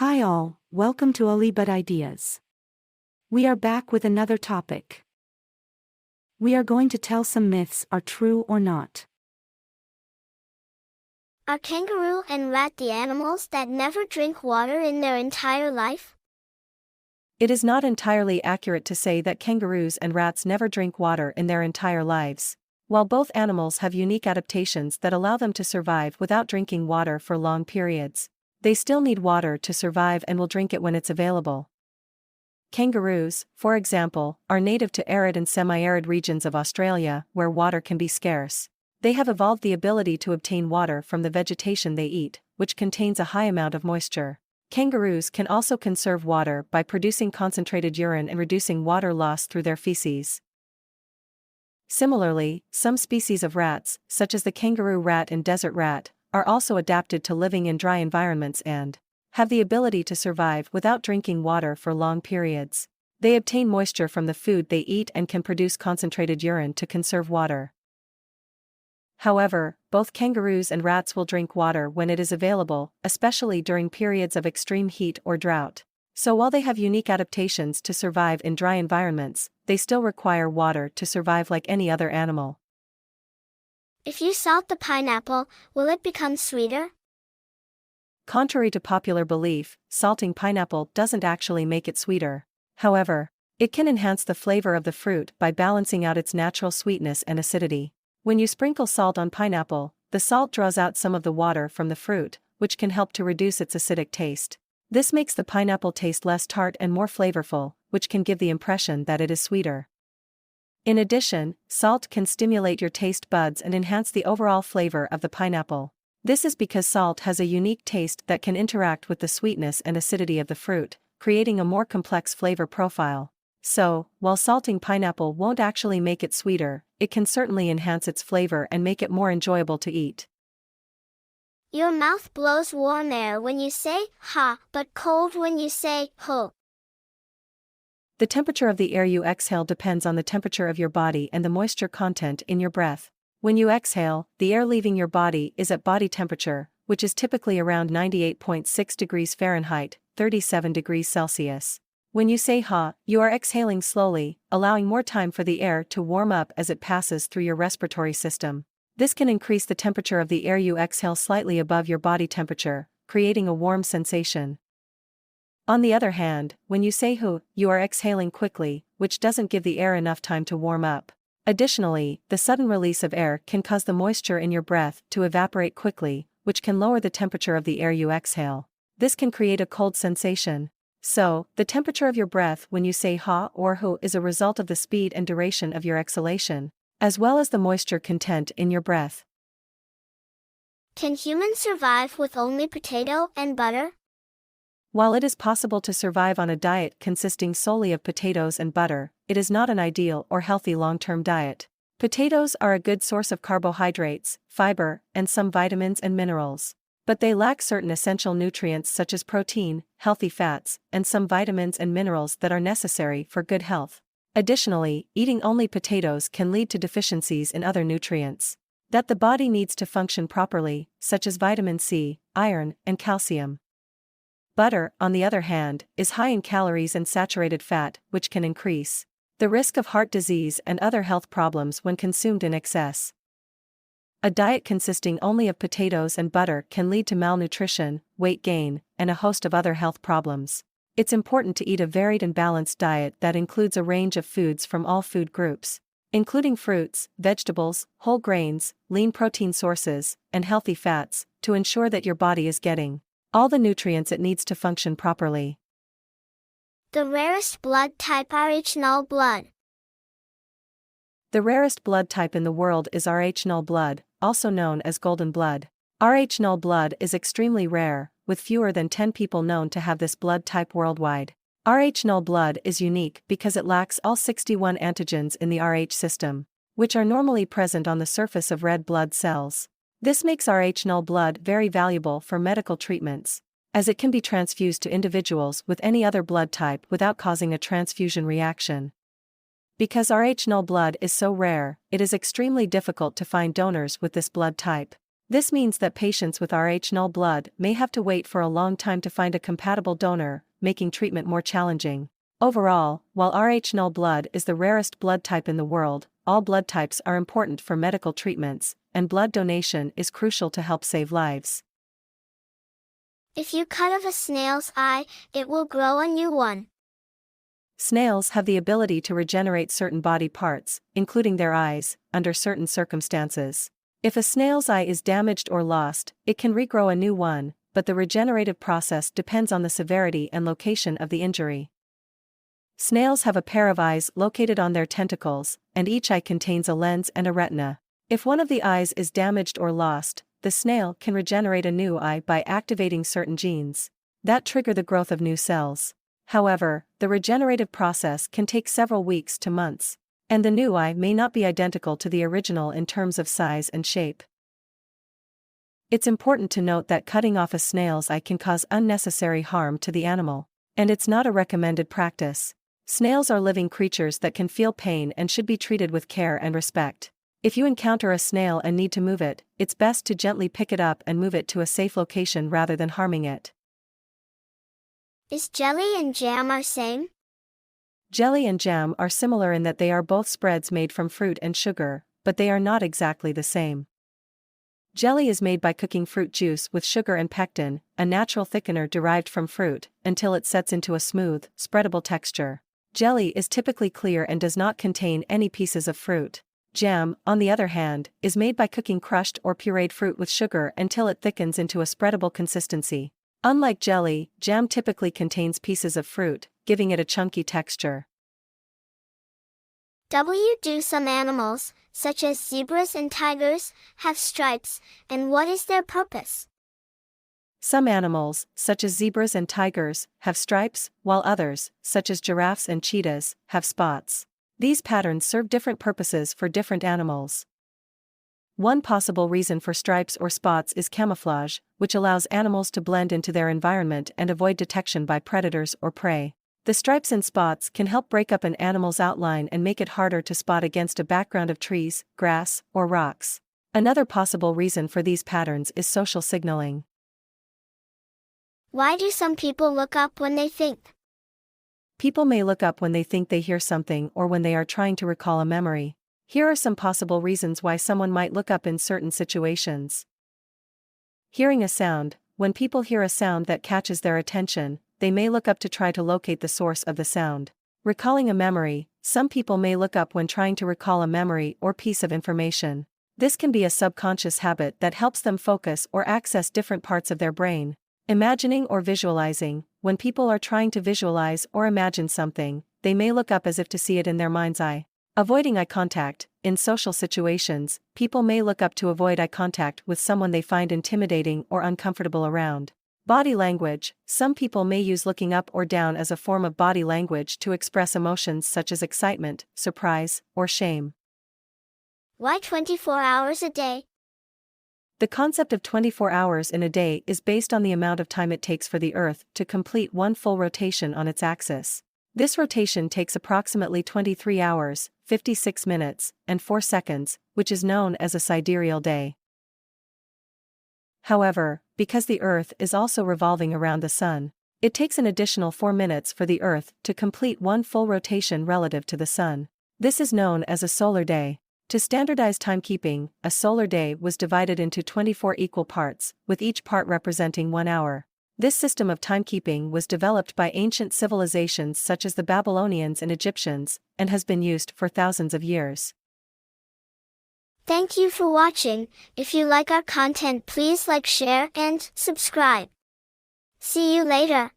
Hi all, welcome to earlybirdideas. We are back with another topic. We are going to tell some myths are true or not. Are kangaroo and rat the animals that never drink water in their entire life? It is not entirely accurate to say that kangaroos and rats never drink water in their entire lives. While both animals have unique adaptations that allow them to survive without drinking water for long periods, they still need water to survive and will drink it when it's available. Kangaroos, for example, are native to arid and semi-arid regions of Australia where water can be scarce. They have evolved the ability to obtain water from the vegetation they eat, which contains a high amount of moisture. Kangaroos can also conserve water by producing concentrated urine and reducing water loss through their feces. Similarly, some species of rats, such as the kangaroo rat and desert rat, are also adapted to living in dry environments and have the ability to survive without drinking water for long periods. They obtain moisture from the food they eat and can produce concentrated urine to conserve water. However, both kangaroos and rats will drink water when it is available, especially during periods of extreme heat or drought. So while they have unique adaptations to survive in dry environments, they still require water to survive like any other animal. If you salt the pineapple, will it become sweeter? Contrary to popular belief, salting pineapple doesn't actually make it sweeter. However, it can enhance the flavor of the fruit by balancing out its natural sweetness and acidity. When you sprinkle salt on pineapple, the salt draws out some of the water from the fruit, which can help to reduce its acidic taste. This makes the pineapple taste less tart and more flavorful, which can give the impression that it is sweeter. In addition, salt can stimulate your taste buds and enhance the overall flavor of the pineapple. This is because salt has a unique taste that can interact with the sweetness and acidity of the fruit, creating a more complex flavor profile. So, while salting pineapple won't actually make it sweeter, it can certainly enhance its flavor and make it more enjoyable to eat. Your mouth blows warm air when you say ha, but cold when you say ho. The temperature of the air you exhale depends on the temperature of your body and the moisture content in your breath. When you exhale, the air leaving your body is at body temperature, which is typically around 98.6 degrees Fahrenheit, 37 degrees Celsius. When you say ha, you are exhaling slowly, allowing more time for the air to warm up as it passes through your respiratory system. This can increase the temperature of the air you exhale slightly above your body temperature, creating a warm sensation. On the other hand, when you say hu, you are exhaling quickly, which doesn't give the air enough time to warm up. Additionally, the sudden release of air can cause the moisture in your breath to evaporate quickly, which can lower the temperature of the air you exhale. This can create a cold sensation. So, the temperature of your breath when you say ha or hu is a result of the speed and duration of your exhalation, as well as the moisture content in your breath. Can humans survive with only potato and butter? While it is possible to survive on a diet consisting solely of potatoes and butter, it is not an ideal or healthy long-term diet. Potatoes are a good source of carbohydrates, fiber, and some vitamins and minerals. But they lack certain essential nutrients such as protein, healthy fats, and some vitamins and minerals that are necessary for good health. Additionally, eating only potatoes can lead to deficiencies in other nutrients that the body needs to function properly, such as vitamin C, iron, and calcium. Butter, on the other hand, is high in calories and saturated fat, which can increase the risk of heart disease and other health problems when consumed in excess. A diet consisting only of potatoes and butter can lead to malnutrition, weight gain, and a host of other health problems. It's important to eat a varied and balanced diet that includes a range of foods from all food groups, including fruits, vegetables, whole grains, lean protein sources, and healthy fats, to ensure that your body is getting all the nutrients it needs to function properly. The rarest blood type Rh null blood. The rarest blood type in the world is Rh null blood, also known as golden blood. Rh null blood is extremely rare, with fewer than 10 people known to have this blood type worldwide. Rh null blood is unique because it lacks all 61 antigens in the Rh system, which are normally present on the surface of red blood cells. This makes Rh null blood very valuable for medical treatments, as it can be transfused to individuals with any other blood type without causing a transfusion reaction. Because Rh null blood is so rare, it is extremely difficult to find donors with this blood type. This means that patients with Rh-null blood may have to wait for a long time to find a compatible donor, making treatment more challenging. Overall, while Rh-null blood is the rarest blood type in the world, all blood types are important for medical treatments, and blood donation is crucial to help save lives. If you cut off a snail's eye, it will grow a new one. Snails have the ability to regenerate certain body parts, including their eyes, under certain circumstances. If a snail's eye is damaged or lost, it can regrow a new one, but the regenerative process depends on the severity and location of the injury. Snails have a pair of eyes located on their tentacles, and each eye contains a lens and a retina. If one of the eyes is damaged or lost, the snail can regenerate a new eye by activating certain genes that trigger the growth of new cells. However, the regenerative process can take several weeks to months, and the new eye may not be identical to the original in terms of size and shape. It's important to note that cutting off a snail's eye can cause unnecessary harm to the animal, and it's not a recommended practice. Snails are living creatures that can feel pain and should be treated with care and respect. If you encounter a snail and need to move it, it's best to gently pick it up and move it to a safe location rather than harming it. Is jelly and jam are same? Jelly and jam are similar in that they are both spreads made from fruit and sugar, but they are not exactly the same. Jelly is made by cooking fruit juice with sugar and pectin, a natural thickener derived from fruit, until it sets into a smooth, spreadable texture. Jelly is typically clear and does not contain any pieces of fruit. Jam, on the other hand, is made by cooking crushed or pureed fruit with sugar until it thickens into a spreadable consistency. Unlike jelly, jam typically contains pieces of fruit, giving it a chunky texture. Do some animals, such as zebras and tigers, have stripes, and what is their purpose? Some animals, such as zebras and tigers, have stripes, while others, such as giraffes and cheetahs, have spots. These patterns serve different purposes for different animals. One possible reason for stripes or spots is camouflage, which allows animals to blend into their environment and avoid detection by predators or prey. The stripes and spots can help break up an animal's outline and make it harder to spot against a background of trees, grass, or rocks. Another possible reason for these patterns is social signaling. Why do some people look up when they think? People may look up when they think they hear something or when they are trying to recall a memory. Here are some possible reasons why someone might look up in certain situations. Hearing a sound. When people hear a sound that catches their attention, they may look up to try to locate the source of the sound. Recalling a memory. Some people may look up when trying to recall a memory or piece of information. This can be a subconscious habit that helps them focus or access different parts of their brain. Imagining or visualizing. When people are trying to visualize or imagine something, they may look up as if to see it in their mind's eye. Avoiding eye contact. In social situations, people may look up to avoid eye contact with someone they find intimidating or uncomfortable around. Body language. Some people may use looking up or down as a form of body language to express emotions such as excitement, surprise, or shame. Why 24 hours a day? The concept of 24 hours in a day is based on the amount of time it takes for the Earth to complete one full rotation on its axis. This rotation takes approximately 23 hours, 56 minutes, and 4 seconds, which is known as a sidereal day. However, because the Earth is also revolving around the Sun, it takes an additional 4 minutes for the Earth to complete one full rotation relative to the Sun. This is known as a solar day. To standardize timekeeping, a solar day was divided into 24 equal parts, with each part representing 1 hour. This system of timekeeping was developed by ancient civilizations such as the Babylonians and Egyptians, and has been used for thousands of years. Thank you for watching. If you like our content, please like, share, and subscribe. See you later.